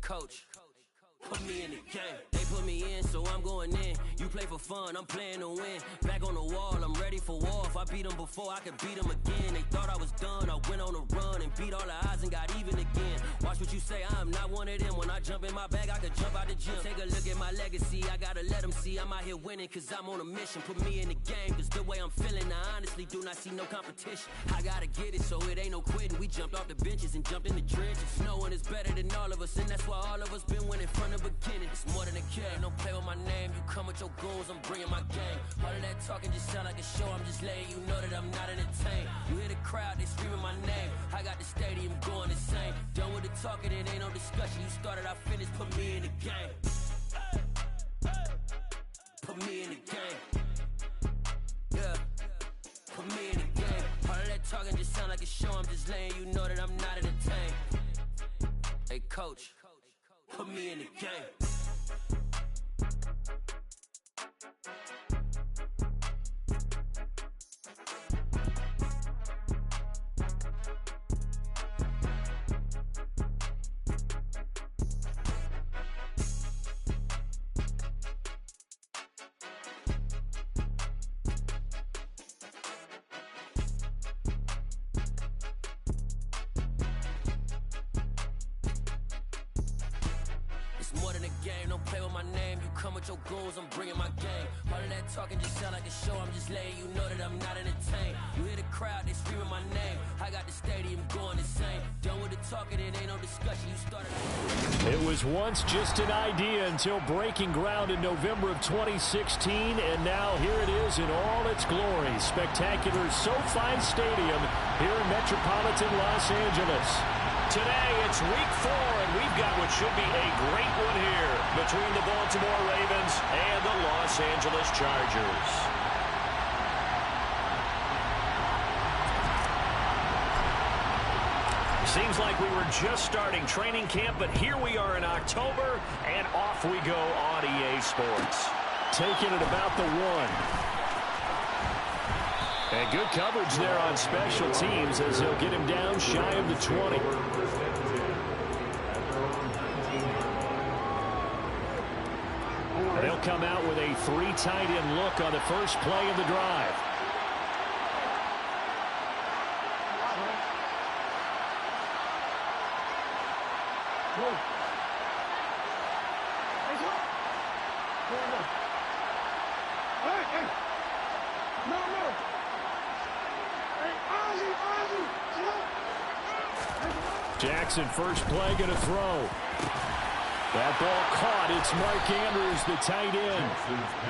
coach, put me in the game. They put me in, so I'm going in. You play for fun, I'm playing to win. Back on the wall, I'm ready for war. If I beat them before, I could beat them again. They thought I was done, I went on a run and beat all the odds and got even again. Watch what you say, I'm not one of them. When I jump in my bag, I could jump out the gym. Take a look at my legacy, I gotta let them see I'm out here winning, cause I'm on a mission. Put me in the game, cause the way I'm feeling, I honestly do not see no competition. I gotta get it, so it ain't no quitting. We jumped off the benches and jumped in the trenches. No one is better than all of us, and that's why all of us been winning from the beginning. It's more than a game, don't play with my name. You come with your goons, I'm bringing my game. All of that talking just sound like a show, I'm just letting you know that I'm not entertained. You hear the crowd, they screaming my name. I got the stadium going insane. Done with the talking, it ain't no discussion. You started, I finished, put me in the game. Put me in the game. Yeah, put me in the game. All of that talking just sound like a show, I'm just letting you know that I'm not entertained. Hey coach, put me in the game. More than a game, don't play with my name. You come with your goons, I'm bringing my game. All of that talking just sound like a show, I'm just letting you know that I'm not entertained. You hear the crowd, they screaming my name. I got the stadium going insane. Done with the talking, it ain't no discussion. You started. It was once just an idea until breaking ground in November of 2016, and now here it is in all its glory. Spectacular SoFi Stadium here in metropolitan Los Angeles. Today, it's week 4, and we've got what should be a great one here between the Baltimore Ravens and the Los Angeles Chargers. Seems like we were just starting training camp, but here we are in October, and off we go on EA Sports. Taking it about the 1. And good coverage there on special teams as he'll get him down shy of the 20. They'll come out with a 3 tight end look on the first play of the drive. Jackson, first play, going to throw. That ball caught. It's Mark Andrews, the tight end.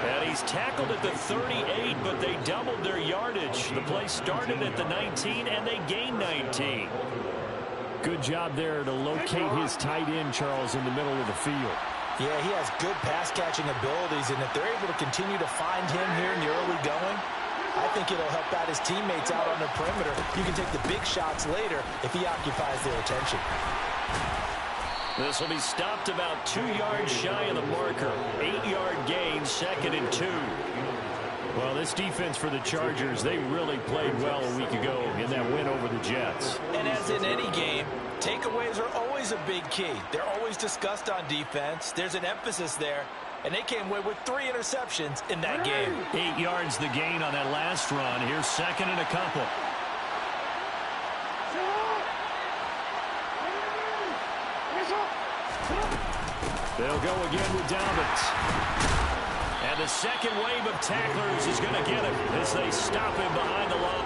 And he's tackled at the 38, but they doubled their yardage. The play started at the 19, and they gained 19. Good job there to locate his tight end, Charles, in the middle of the field. Yeah, he has good pass-catching abilities, and if they're able to continue to find him here in the early going, I think it'll help out his teammates out on the perimeter. You can take the big shots later if he occupies their attention. This will be stopped about 2 yards shy of the marker. 8-yard gain, 2nd and 2. Well, this defense for the Chargers, they really played well a week ago in that win over the Jets. And as in any game, takeaways are always a big key. They're always discussed on defense. There's an emphasis there. And they came away with 3 interceptions in that game. 8 yards the gain on that last run. Here's 2nd and a couple. They'll go again with Dobbins. And the second wave of tacklers is going to get him as they stop him behind the line.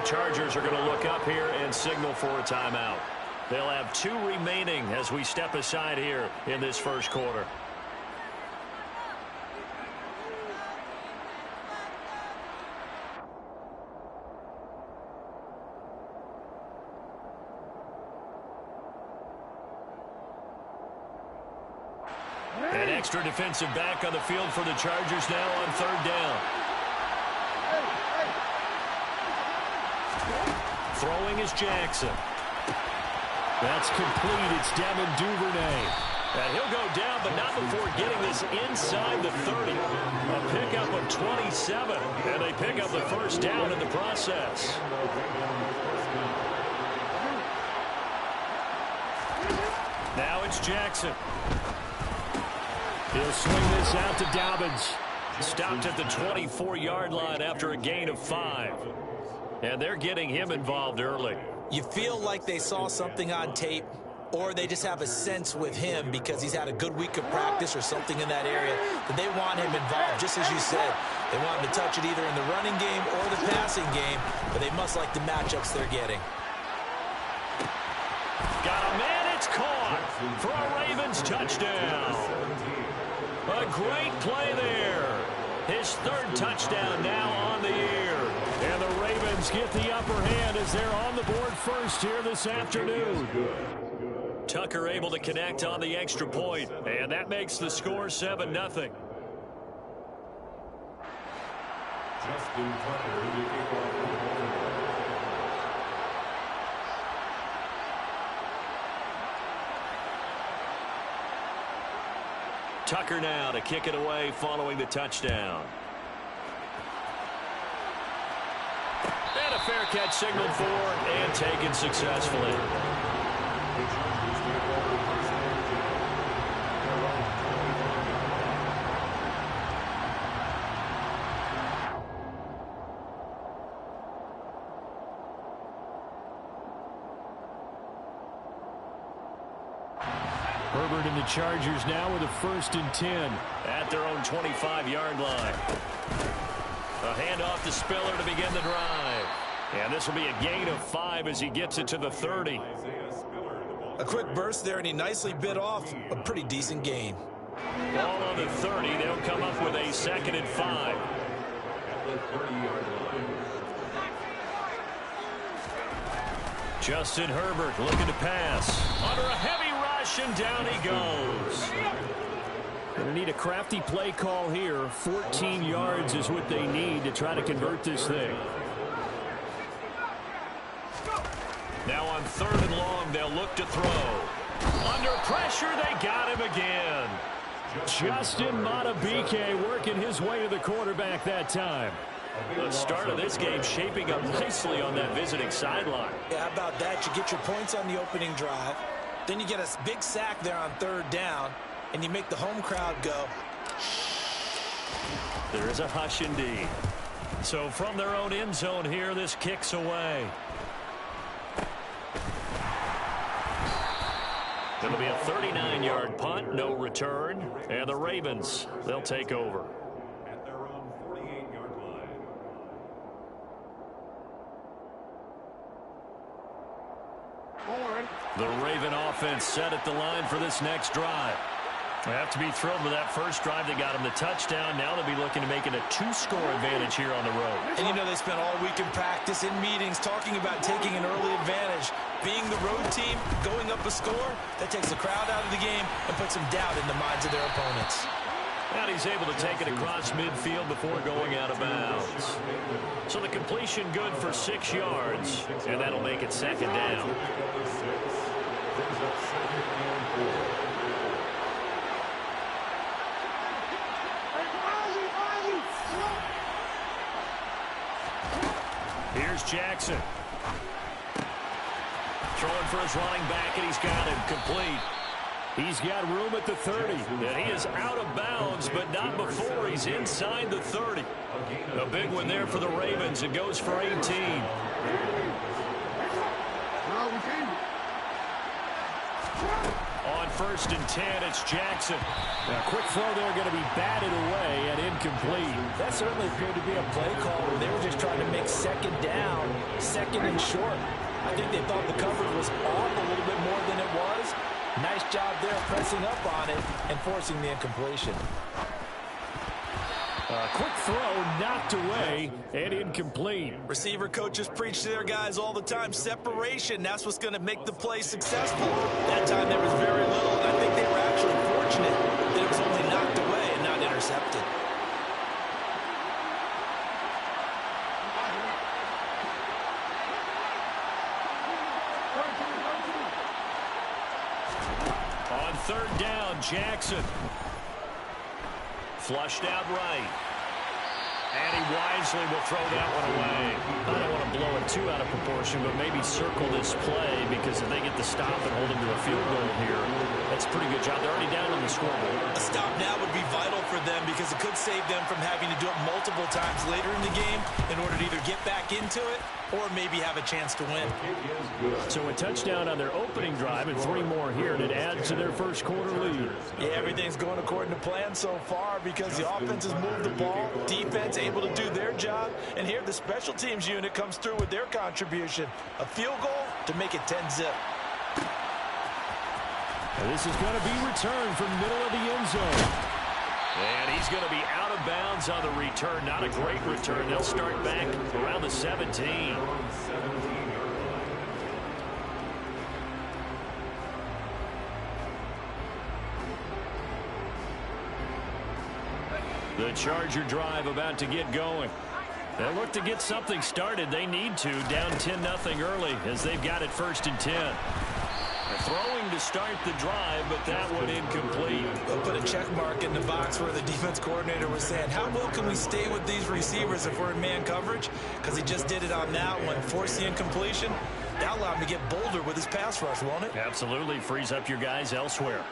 Chargers are going to look up here and signal for a timeout. They'll have 2 remaining as we step aside here in this first quarter. An extra defensive back on the field for the Chargers now on third down. Throwing is Jackson. That's complete. It's Devin Duvernay. And he'll go down, but not before getting this inside the 30. A pickup of 27, and they pick up the first down in the process. Now it's Jackson. He'll swing this out to Dobbins. Stopped at the 24-yard line after a gain of 5. And they're getting him involved early. You feel like they saw something on tape, or they just have a sense with him because he's had a good week of practice or something in that area that they want him involved. Just as you said, they want him to touch it either in the running game or the passing game, but they must like the matchups they're getting. Got a man, it's caught for a Ravens touchdown. A great play there. His third touchdown now on the year. And the Ravens get the upper hand as they're on the board first here this afternoon. Tucker able to connect on the extra point, and that makes the score 7-0. Justin Tucker now to kick it away following the touchdown. And a fair catch signaled for and taken successfully. Herbert and the Chargers now with a 1st and 10. At their own 25-yard line. A handoff to Spiller to begin the drive. And this will be a gain of 5 as he gets it to the 30. A quick burst there, and he nicely bit off a pretty decent gain. Ball on the 30. They'll come up with a 2nd and 5. Justin Herbert looking to pass. Under a heavy rush, and down he goes. Going to need a crafty play call here. 14 yards is what they need to try to convert this thing. Now on 3rd and long, they'll look to throw. Under pressure, they got him again. Justin Madubuike working his way to the quarterback that time. The start of this game shaping up nicely on that visiting sideline. Yeah, how about that? You get your points on the opening drive. Then you get a big sack there on 3rd down, and you make the home crowd go. There is a hush indeed. So from their own end zone here, this kicks away. It'll be a 39-yard punt, no return, and the Ravens, they'll take over. At their own 48-yard line. The Raven offense set at the line for this next drive. They have to be thrilled with that first drive. They got them the touchdown. Now they'll be looking to make it a 2-score advantage here on the road. And you know they spent all week in practice, in meetings, talking about taking an early advantage. Being the road team, going up a score, that takes the crowd out of the game and puts some doubt in the minds of their opponents. And he's able to take it across midfield before going out of bounds. So the completion good for 6 yards, and that'll make it 2nd down. Here's Jackson. Throwing for his running back, and he's got him complete. He's got room at the 30. And he is out of bounds, but not before he's inside the 30. A big one there for the Ravens. It goes for 18. On 1st and 10, it's Jackson. Now, quick throw there going to be batted away and incomplete. That certainly appeared to be a play call where they were just trying to make 2nd down, 2nd and short. I think they thought the coverage was off a little bit more than it was. Nice job there pressing up on it and forcing the incompletion. A quick throw knocked away and incomplete. Receiver coaches preach to their guys all the time. Separation, that's what's going to make the play successful. That time there was very little, and I think they were actually fortunate that it was only knocked away and not intercepted. On third down, Jackson. Flushed out right. And he wisely will throw that one away. I don't want to blow it too out of proportion, but maybe circle this play, because if they get the stop and hold him to a field goal here, that's a pretty good job. They're already down on the scoreboard. A stop now would be vital for them because it could save them from having to do it multiple times later in the game in order to either get back into it or maybe have a chance to win. So a touchdown on their opening drive and 3 more here, and it adds to their first quarter lead. Yeah, everything's going according to plan so far because the offense has moved the ball, defense able to do their job, and here the special teams unit comes through with their contribution. A field goal to make it 10-zip. And this is going to be returned from middle of the end zone. And he's going to be out of bounds on the return. Not a great return. They'll start back around the 17. The Charger drive about to get going. They look to get something started. They need to. Down 10-0 early as they've got it 1st and 10. Throwing to start the drive, but that one incomplete. They'll put a check mark in the box where the defense coordinator was saying, how well can we stay with these receivers if we're in man coverage? Because he just did it on that one. Force the incompletion. That'll allow him to get bolder with his pass rush, won't it? Absolutely. Frees up your guys elsewhere.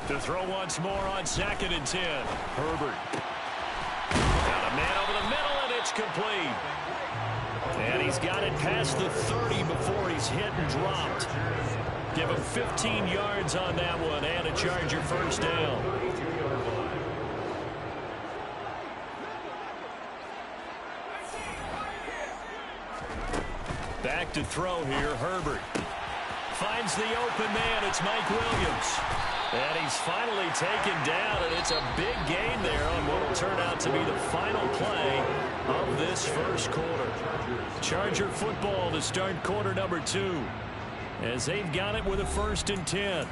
To throw once more on 2nd and 10. Herbert. Got a man over the middle, and it's complete. And he's got it past the 30 before he's hit and dropped. Give him 15 yards on that one and a Charger first down. Back to throw here, Herbert. Finds the open man, it's Mike Williams. And he's finally taken down, and it's a big gain there on what will turn out to be the final play of this first quarter. Charger football to start quarter number 2 as they've got it with a 1st and 10.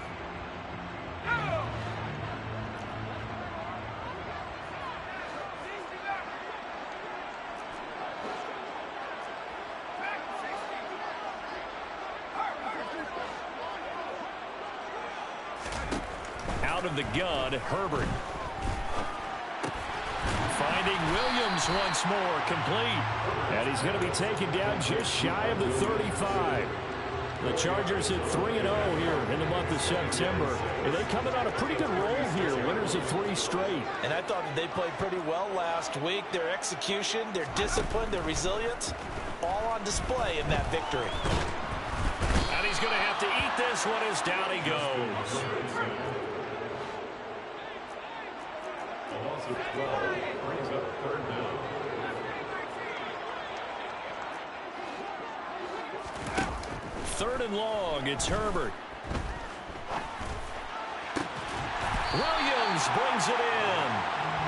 Out of the gun, Herbert. Finding Williams once more, complete. And he's going to be taken down just shy of the 35. The Chargers at 3-0 here in the month of September. And they come in on a pretty good roll here, winners of 3 straight. And I thought that they played pretty well last week. Their execution, their discipline, their resilience, all on display in that victory. And he's going to have to eat this one as down he goes. A loss of 12 brings up 3rd down. Third and long, it's Herbert. Williams brings it in.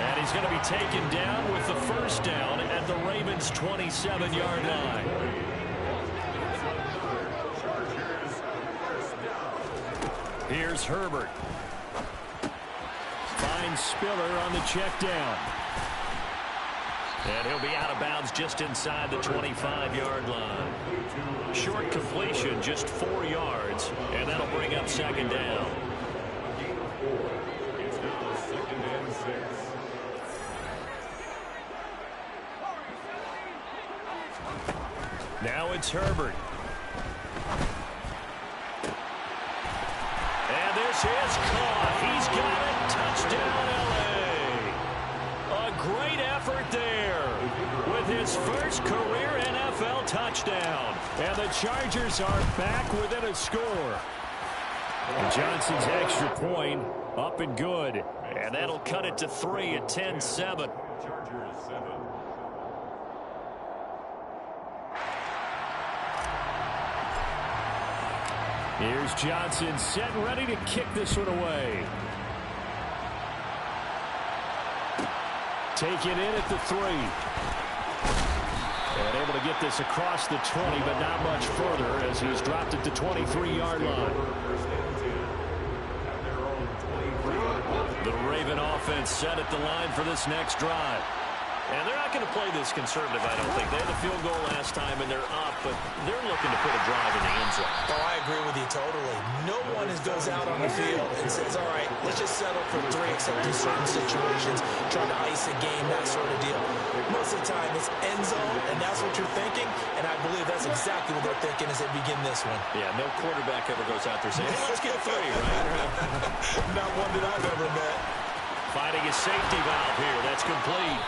And he's going to be taken down with the first down at the Ravens' 27-yard line. Here's Herbert. Finds Spiller on the check down. And he'll be out of bounds just inside the 25-yard line. Short completion, just 4 yards, and that'll bring up 2nd down. It's now 2nd and 6. Now it's Herbert. And this is caught. He's got it. Touchdown, L.A. A great effort there with his first career NFL touchdown. And the Chargers are back within a score. And Johnson's extra point up and good. And that'll cut it to 3 at 10-7. Chargers 7. Here's Johnson set and ready to kick this one away. Take it in at the 3. And able to get this across the 20, but not much further as he's dropped it to 23-yard line. The Raven offense set at the line for this next drive. And they're not going to play this conservative, I don't think. They had a field goal last time, and they're up, but they're looking to put a drive in the end zone. Oh, I agree with you totally. No one goes out on the field and says, all right, let's just settle for 3, except in certain situations, trying to ice a game, that sort of deal. Most of the time, it's end zone, and that's what you're thinking, and I believe that's exactly what they're thinking as they begin this one. Yeah, no quarterback ever goes out there saying, hey, let's get 3, right? Not one that I've ever met. Finding a safety valve here. That's complete.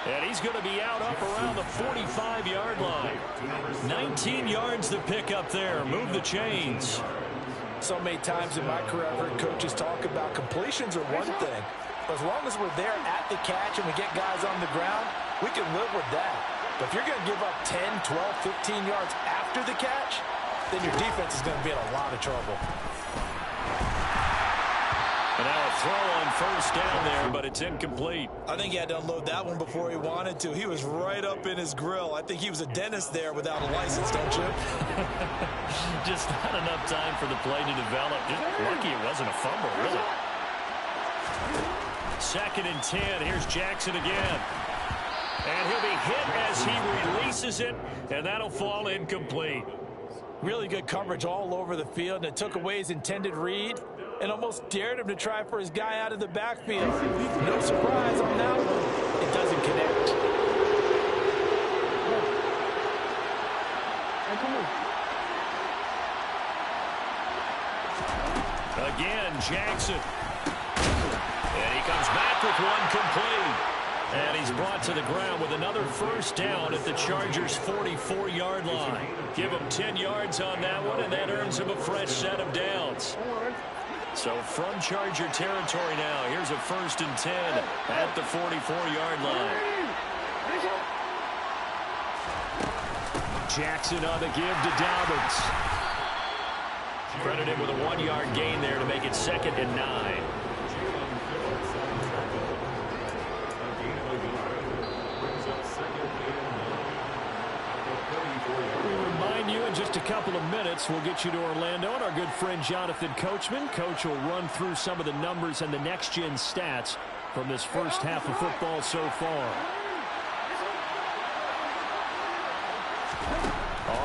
And he's going to be out up around the 45-yard line. 19 yards to pick up there. Move the chains. So many times in my career, I've heard coaches talk about completions are one thing. As long as we're there at the catch and we get guys on the ground, we can live with that. But if you're going to give up 10, 12, 15 yards after the catch, then your defense is going to be in a lot of trouble. And now a throw on first down there, but it's incomplete. I think he had to unload that one before he wanted to. He was right up in his grill. I think he was a dentist there without a license, don't you? Just not enough time for the play to develop. Just lucky it wasn't a fumble, really. 2nd and 10. Here's Jackson again. And he'll be hit as he releases it, and that'll fall incomplete. Really good coverage all over the field, and it took away his intended read and almost dared him to try for his guy out of the backfield. No surprise on that one. It doesn't connect. Again, Jackson. And he comes back with one complete. And he's brought to the ground with another first down at the Chargers' 44-yard line. Give him 10 yards on that one, and that earns him a fresh set of downs. So from Charger territory now, here's a 1st and 10 at the 44-yard line. Jackson on the give to Dobbins. Credited with a 1-yard gain there to make it 2nd and 9. Just a couple of minutes, we'll get you to Orlando and our good friend Jonathan Coachman. Coach will run through some of the numbers and the next-gen stats from this first half of football so far.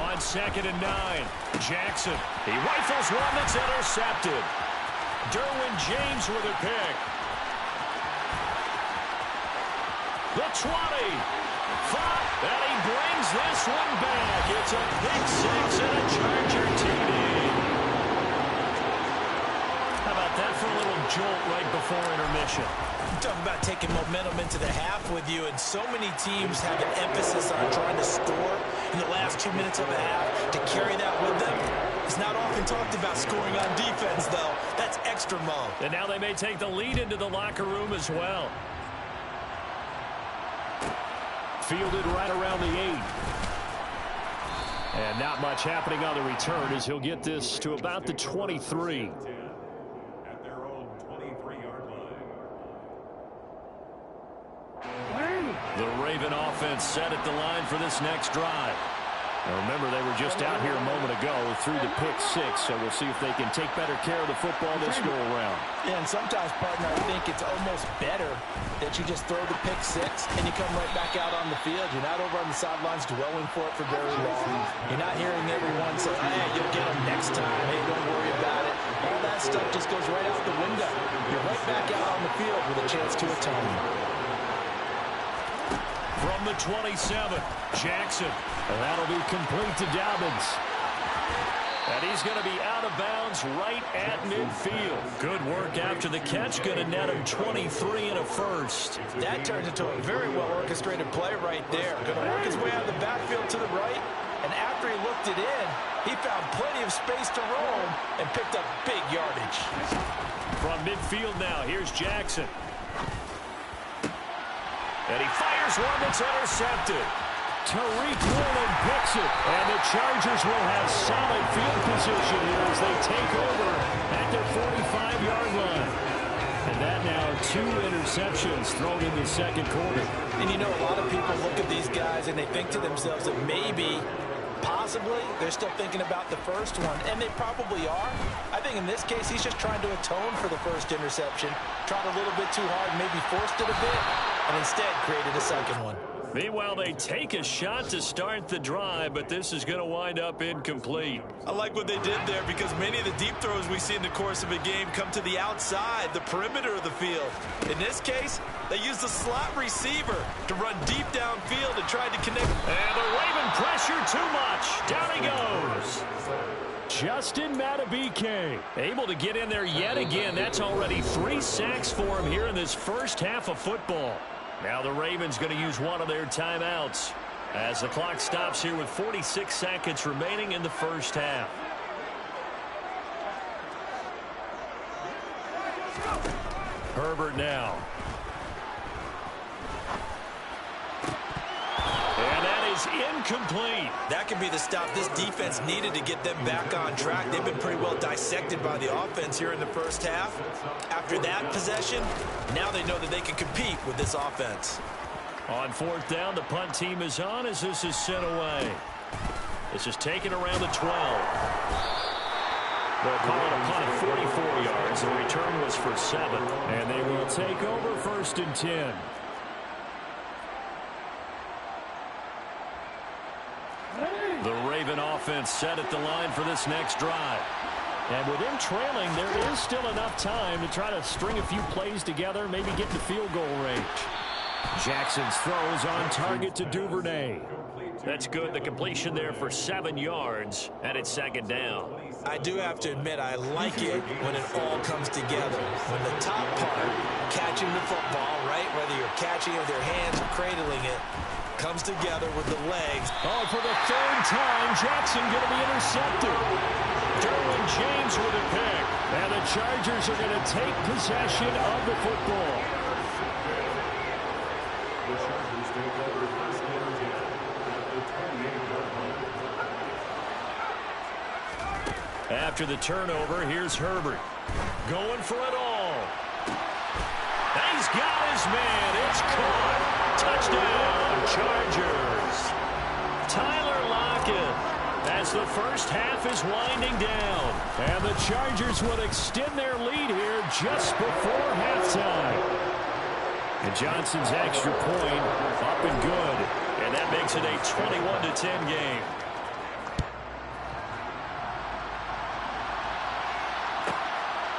On 2nd and 9, Jackson. He rifles one that's intercepted. Derwin James with a pick. The 20. And he brings this one back. It's a pick 6 and a Charger TD. How about that for a little jolt right before intermission? Talk about taking momentum into the half with you, and so many teams have an emphasis on trying to score in the last 2 minutes of a half to carry that with them. It's not often talked about scoring on defense, though. That's extra mode. And now they may take the lead into the locker room as well. Fielded right around the 8. And not much happening on the return as he'll get this to about the 23. At their own 23-yard line. The Raven offense set at the line for this next drive. Now remember, they were just out here a moment ago through the pick 6, so we'll see if they can take better care of the football this go-around. Yeah, and sometimes, partner, I think it's almost better that you just throw the pick 6 and you come right back out on the field. You're not over on the sidelines dwelling for it for very long. You're not hearing everyone say, hey, you'll get them next time. Hey, don't worry about it. All that stuff just goes right out the window. You're right back out on the field with a chance to atone. From the 27, Jackson. And that'll be complete to Dobbins. And he's going to be out of bounds right at midfield. Good work after the catch. Going to net him 23 and a first. That turns into a very well-orchestrated play right there. Going to work his way out of the backfield to the right. And after he looked it in, he found plenty of space to roam and picked up big yardage. From midfield now, here's Jackson. And he fires one that's intercepted. Tariq Woolen picks it. And the Chargers will have solid field position here as they take over at their 45-yard line. And that now 2 interceptions thrown in the second quarter. And you know, a lot of people look at these guys and they think to themselves that maybe, possibly, they're still thinking about the first one, and they probably are. I think in this case, he's just trying to atone for the first interception, tried a little bit too hard, maybe forced it a bit, and instead created a second one. Meanwhile, they take a shot to start the drive, but this is going to wind up incomplete. I like what they did there because many of the deep throws we see in the course of a game come to the outside, the perimeter of the field. In this case, they used the slot receiver to run deep downfield and tried to connect. And the Raven pressure too much. Down he goes. Justin Madubuike Able to get in there yet again. That's already 3 sacks for him here in this first half of football. Now the Ravens going to use one of their timeouts as the clock stops here with 46 seconds remaining in the first half. Herbert now. And that is incomplete. That could be the stop this defense needed to get them back on track. They've been pretty well dissected by the offense here in the first half. After that possession, now they know that they can compete with this offense. On 4th down, the punt team is on as this is sent away. This is taken around the 12. They'll call it a punt of 44 yards. The return was for 7. And they will take over 1st and 10. The Raven offense set at the line for this next drive. And with them trailing, there is still enough time to try to string a few plays together, maybe get to field goal range. Jackson's throw is on target to Duvernay. That's good. The completion there for 7 yards, and it's 2nd down. I do have to admit, I like it when it all comes together. When the top part, catching the football, right, whether you're catching it with your hands or cradling it, comes together with the legs. Oh, for the 3rd time, Jackson going to be intercepted. Derwin James with a pick. And the Chargers are going to take possession of the football. The Chargers take over first and 10 at the 28-yard line. After the turnover, here's Herbert. Going for it all. He's got his man. It's caught. Touchdown, Chargers. Tyler Lockett as the first half is winding down. And the Chargers will extend their lead here just before halftime. And Johnson's extra point up and good. And that makes it a 21-10 game.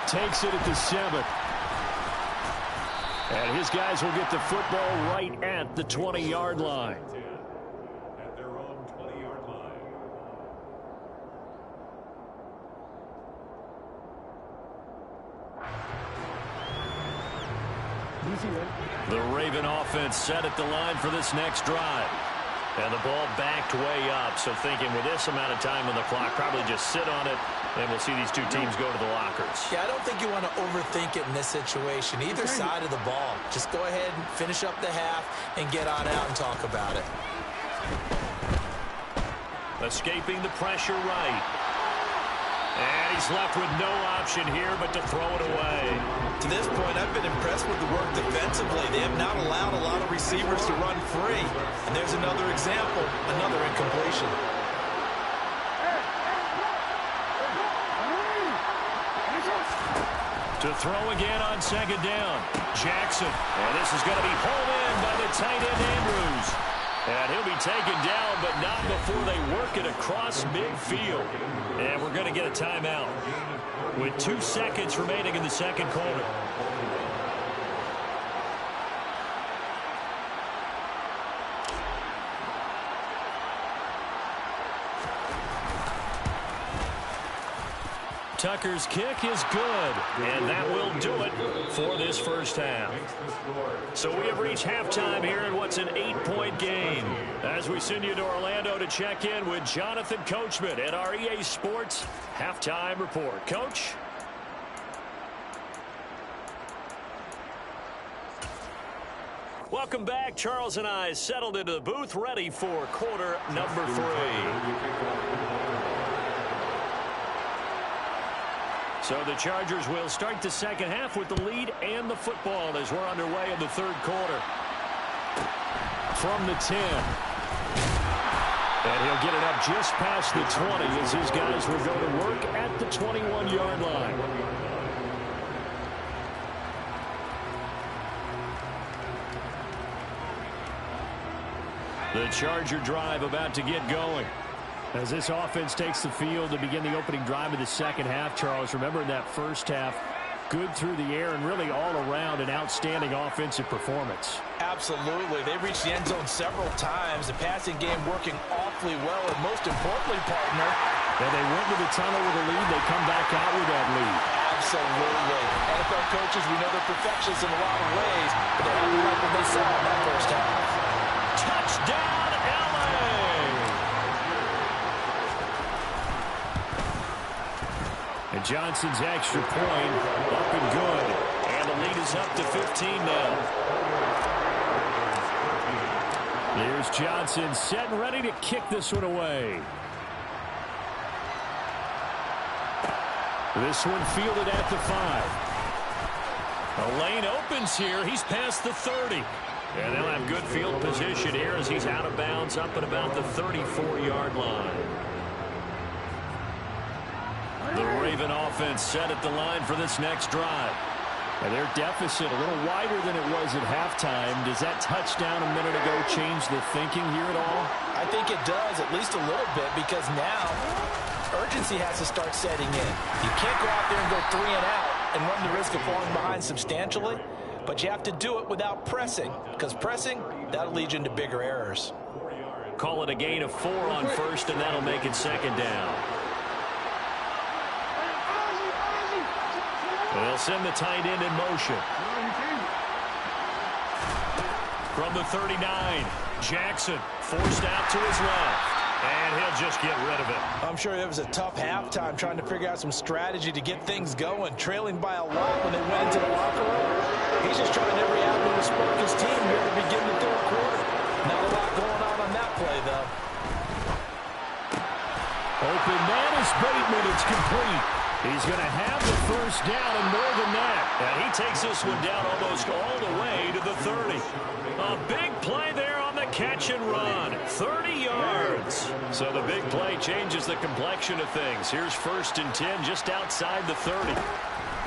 Takes it at the 7. And his guys will get the football right at the 20-yard line. At their own 20-yard line. The Raven offense set at the line for this next drive. And the ball backed way up. So thinking with this amount of time on the clock, probably just sit on it, and we'll see these two teams go to the lockers. Yeah, I don't think you want to overthink it in this situation. Either side of the ball. Just go ahead and finish up the half and get on out and talk about it. Escaping the pressure right. And he's left with no option here but to throw it away. To this point, I've been impressed with the work defensively. They have not allowed a lot of receivers to run free. And there's another example, another incompletion. To throw again on 2nd down. Jackson. And this is going to be hauled in by the tight end Andrews. And he'll be taken down, but not before they work it across midfield. And we're going to get a timeout with 2 seconds remaining in the second quarter. Tucker's kick is good, and that will do it for this first half. So we have reached halftime here in what's an 8-point game. As we send you to Orlando to check in with Jonathan Coachman at our EA Sports Halftime Report. Coach? Welcome back. Charles and I settled into the booth, ready for quarter number 3. So the Chargers will start the second half with the lead and the football as we're underway in the third quarter. From the 10. And he'll get it up just past the 20 as his guys will go to work at the 21-yard line. The Charger drive about to get going. As this offense takes the field to begin the opening drive of the second half, Charles, remember in that first half, good through the air and really all around an outstanding offensive performance. Absolutely. They reached the end zone several times. The passing game working awfully well, and most importantly, partner, and they went to the tunnel with a lead. They come back out with that lead. Absolutely. NFL coaches, we know they're perfectionists in a lot of ways, but they haven't liked what they saw in that first half. Touchdown, LA! And Johnson's extra point up and good. And the lead is up to 15 now. Here's Johnson set and ready to kick this one away. This one fielded at the 5. The lane opens here. He's past the 30. And they'll have good field position here as he's out of bounds up at about the 34-yard line. The Raven offense set at the line for this next drive. And their deficit a little wider than it was at halftime. Does that touchdown a minute ago change the thinking here at all? I think it does, at least a little bit, because now urgency has to start setting in. You can't go out there and go 3 and out and run the risk of falling behind substantially, but you have to do it without pressing, because pressing, that'll lead you into bigger errors. Call it a gain of 4 on first, and that'll make it second down. They'll send the tight end in motion. From the 39, Jackson forced out to his left. And he'll just get rid of it. I'm sure it was a tough halftime trying to figure out some strategy to get things going. Trailing by a lot when they went into the locker room. He's just trying every avenue to spark his team here to begin the third quarter. Not a lot going on that play, though. Open man is Bateman. It's complete. He's going to have the first down and more than that. And he takes this one down almost all the way to the 30. A big play there on the catch and run. 30 yards. So the big play changes the complexion of things. Here's 1st and 10 just outside the 30.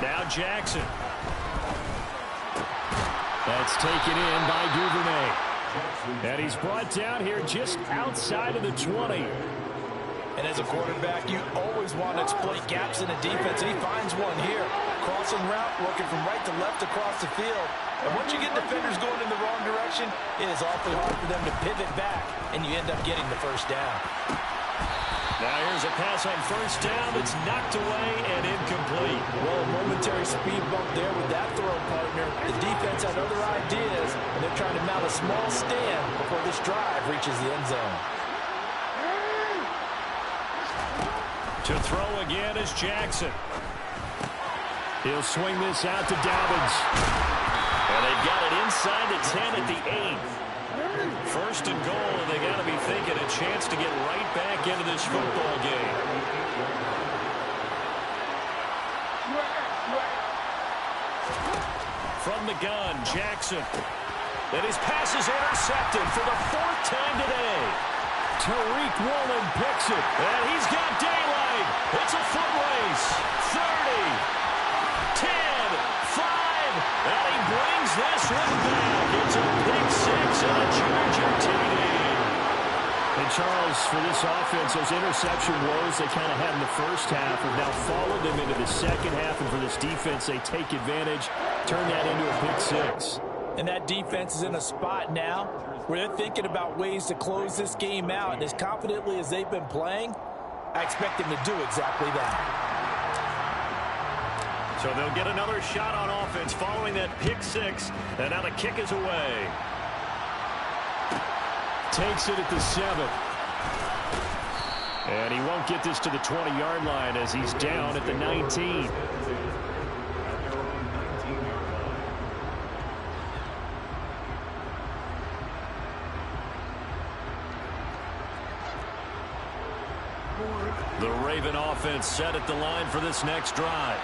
Now Jackson. That's taken in by Duvernay. And he's brought down here just outside of the 20. And as a quarterback, you always want to exploit gaps in the defense, and he finds one here. Crossing route, working from right to left across the field. And once you get defenders going in the wrong direction, it is awfully hard for them to pivot back, and you end up getting the first down. Now here's a pass on first down that's knocked away and incomplete. Well, a momentary speed bump there with that throw, partner. The defense had other ideas, and they're trying to mount a small stand before this drive reaches the end zone. To throw again is Jackson. He'll swing this out to Dobbins. And they've got it inside the 10 at the 8. First and goal, and they got to be thinking a chance to get right back into this football game. From the gun, Jackson. And his pass is intercepted for the 4th time today. Tariq Woolen picks it. And he's got daylight. It's a foot race. 30, 10, 5. And he brings this one back. It's a pick 6 and a Charger TD. And Charles, for this offense, those interception woes they kind of had in the first half have now followed them into the second half. And for this defense, they take advantage, turn that into a pick 6. And that defense is in a spot now where they're thinking about ways to close this game out. And as confidently as they've been playing, I expect them to do exactly that. So they'll get another shot on offense following that pick 6. And now the kick is away. Takes it at the 7. And he won't get this to the 20-yard line as he's down at the 19. The Raven offense set at the line for this next drive.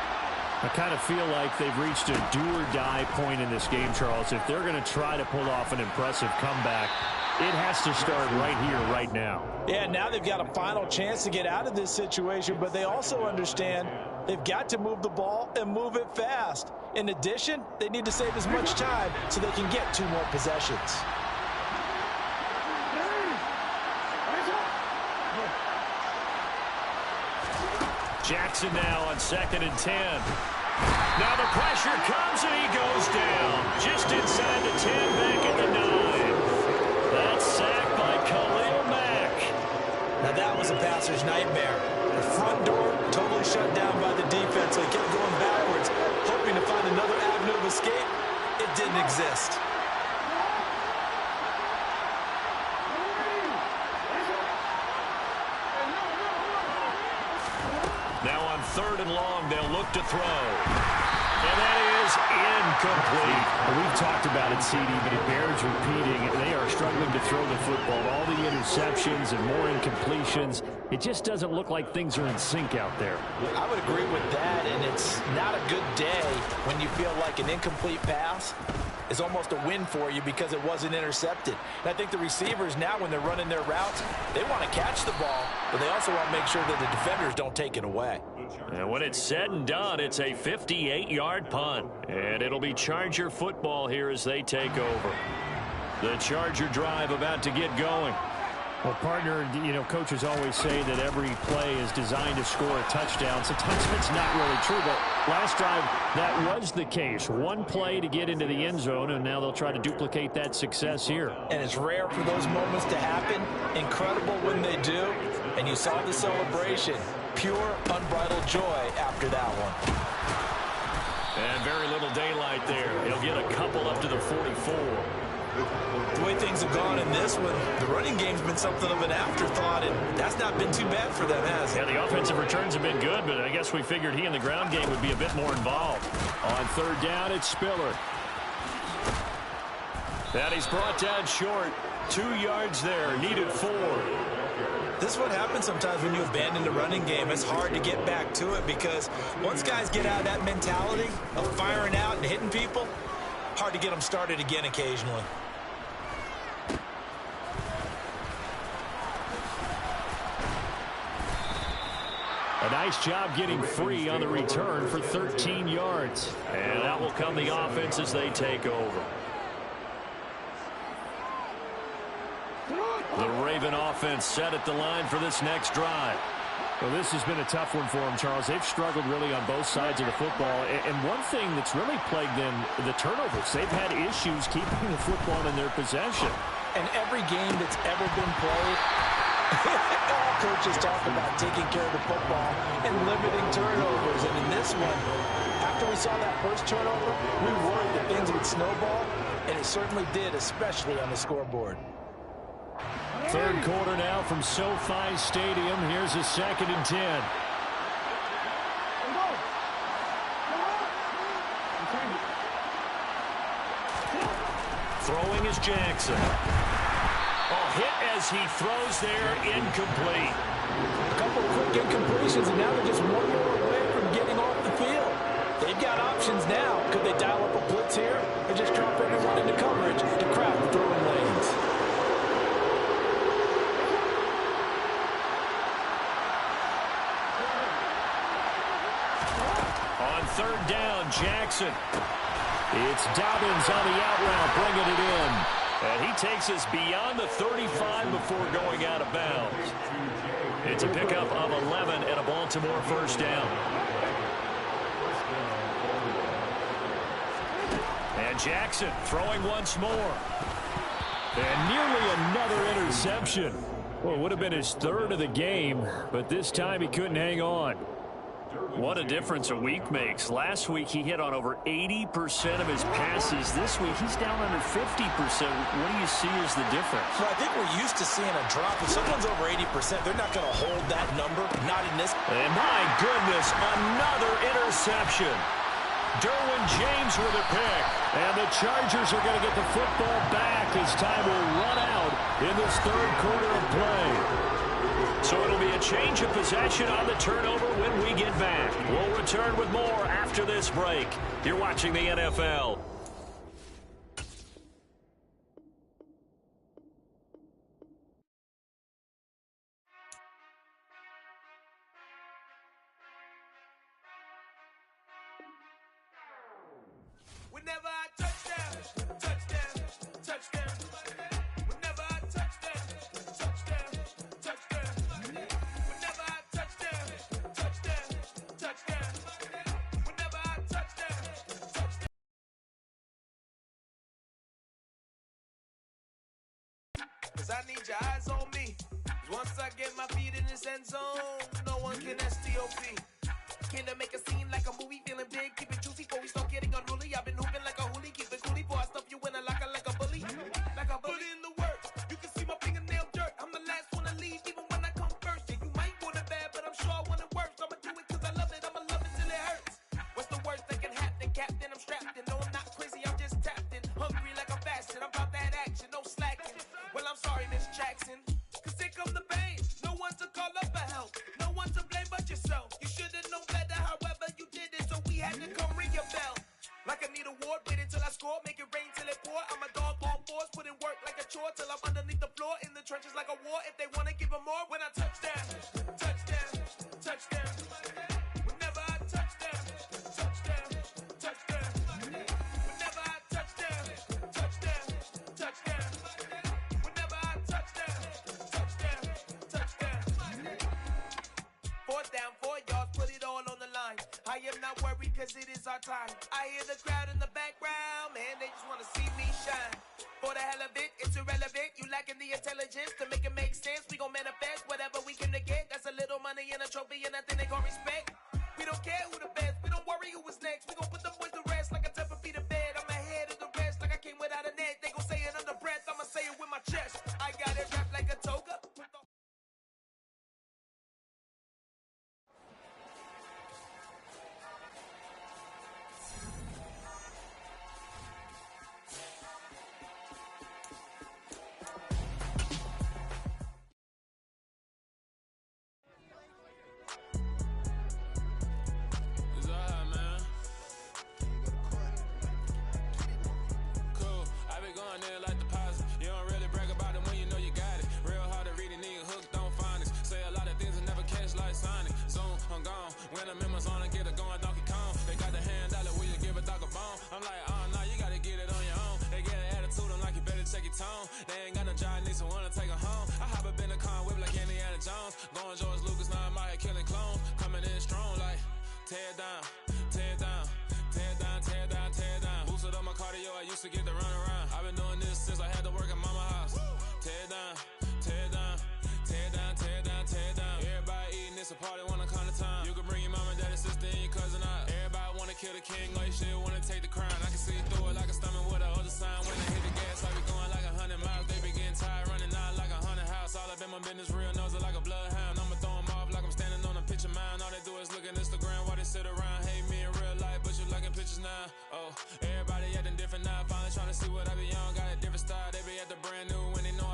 I kind of feel like they've reached a do-or-die point in this game, Charles. If they're going to try to pull off an impressive comeback, it has to start right here, right now. Yeah, now they've got a final chance to get out of this situation, but they also understand they've got to move the ball and move it fast. In addition, they need to save as much time so they can get 2 more possessions. Jackson now on 2nd and 10. Now the pressure comes and he goes down. Just inside the 10, back at the 9. That's sacked by Khalil Mack. Now that was a passer's nightmare. The front door totally shut down by the defense. They kept going backwards, hoping to find another avenue of escape. It didn't exist. Now on 3rd and long, they'll look to throw. And that is incomplete. We've talked about it, CD, but it bears repeating. They are struggling to throw the football. All the interceptions and more incompletions. It just doesn't look like things are in sync out there. I would agree with that, and it's not a good day when you feel like an incomplete pass is almost a win for you because it wasn't intercepted. And I think the receivers now, when they're running their routes, they want to catch the ball, but they also want to make sure that the defenders don't take it away. And when it's said and done, it's a 58-yard punt. And it'll be Charger football here as they take over. The Charger drive about to get going. Well, partner, you know, coaches always say that every play is designed to score a touchdown. Sometimes it's not really true, but last drive, that was the case. One play to get into the end zone, and now they'll try to duplicate that success here. And it's rare for those moments to happen. Incredible when they do. And you saw the celebration. Pure, unbridled joy after that one. And very little daylight there. He'll get a couple up to the 44. The way things have gone in this one, the running game's been something of an afterthought, and that's not been too bad for them, has it? Yeah, the offensive returns have been good, but I guess we figured he in the ground game would be a bit more involved. On 3rd down, it's Spiller. And he's brought down short. 2 yards there, needed 4. This is what happens sometimes when you abandon the running game. It's hard to get back to it because once guys get out of that mentality of firing out and hitting people, hard to get them started again occasionally. A nice job getting free on the return for 13 yards. And that will come the offense as they take over. The Raven offense set at the line for this next drive. Well, this has been a tough one for them, Charles. They've struggled really on both sides of the football. And one thing that's really plagued them, the turnovers. They've had issues keeping the football in their possession. And every game that's ever been played, all coaches talk about taking care of the football and limiting turnovers. And in this one, after we saw that first turnover, we worried that things would snowball, and it certainly did, especially on the scoreboard. 3rd quarter now from SoFi Stadium. Here's a 2nd and 10. Throwing is Jackson. Oh, hit as he throws there, incomplete. A couple quick incompletions, and now they're just 1 yard away from getting off the field. They've got options now. Could they dial up a blitz here or just drop everyone into coverage to crowd the throwing lanes? On 3rd down, Jackson. It's Dobbins on the out route, bringing it in. And he takes us beyond the 35 before going out of bounds. It's a pickup of 11 and a Baltimore 1st down. And Jackson throwing once more. And nearly another interception. Well, it would have been his 3rd of the game, but this time he couldn't hang on. What a difference a week makes. Last week he hit on over 80% of his passes. This week he's down under 50%. What do you see as the difference? Well, I think we're used to seeing a drop. If someone's over 80%, they're not going to hold that number. Not in this. And my goodness, another interception. Derwin James with a pick. And the Chargers are going to get the football back as time will run out in this 3rd quarter of play. So it'll be a a change of possession on the turnover when we get back. We'll return with more after this break. You're watching the NFL. Whenever I touchdown, touchdown, touchdown. Whenever I touchdown, touchdown, touchdown. Whenever I touchdown, touchdown, touchdown. Whenever I touchdown, touchdown. Cause I need your eyes on me. Once I get my feet in this end zone, no one can STOP. Can I make a scene like a movie, feeling big, keep it juicy before we start getting unruly. I've been hooping like a hoolie, keep it coolie before I stuff you in a locker like a bully. Like a bully. Put in the work, you can see my fingernail dirt. I'm the last one to leave, even when I come first. Yeah, you might want it bad, but I'm sure I want it worse. I'ma do it cause I love it, I'ma love it till it hurts. What's the worst that can happen, Captain? I'm strapped in, no I'm not crazy, I'm just tapped in. Hungry like I'm fasting, I'm about that action, no slacking. Well, I'm sorry, Miss Jackson, cause here come the pain. No one to call up for help, no one to blame but yourself. You should've known better, however you did it, so we had to come ring your bell. Like I need a ward, wait until I score, make it rain till it pour. I'm a dog on fours, put in work like a chore till I'm underneath the floor, in the trenches like a war. If they wanna give them more, when I touchdown, touchdown, touchdown. Whenever I touchdown, touchdown, touchdown. Whenever I touchdown, touchdown, touchdown. Whenever I touchdown, touchdown, touchdown. 4th down, 4 yards, put it all on the line. I am not worried cause it is our time. I hear the crowd in the background, man, they just wanna see me shine. For the hell of it, it's irrelevant. You lacking the intelligence to make it make sense. We gon' manifest whatever we can to get. That's a little money and a trophy and nothing they gon' respect. We don't care who the best, we don't worry who was next. We gon' put the boys to rest like a Tempur-Pedic bed. I'm ahead of the rest like I came without a net. They gon' say it under breath, I'ma say it with my chest. I got it wrapped like a toga. When I'm in my zone, I get it going Donkey Kong. They got the hand dollar, will you give a dog a bone? I'm like, oh no, you gotta get it on your own. They get an attitude, I'm like, you better check your tone. They ain't got no job, need someone to take her home. I hop up in the car, whip like Indiana Jones. Going George Lucas, now I'm out here killing clones. Coming in strong like, tear down, tear down, tear down, tear down, tear down. Boosted up my cardio, I used to get the run around. I've been doing this since I had to work at mama house. Tear down, tear down, tear down, tear down, tear down. Everybody eating, it's a party, wanna come to time. You can bring your mama, daddy, sister, and your cousin out. Everybody wanna kill the king, or you shit wanna take the crown. I can see through it like a stomach with a other sign. When they hit the gas, I be going like 100 miles. They be getting tired, running out like 100 house. All up in my business, real nose like a bloodhound. I'ma throw 'em off like I'm standing on a picture mound. All they do is look at Instagram while they sit around. Hate me in real life, but you liking pictures now. Oh, everybody acting different now. Finally trying to see what I be on.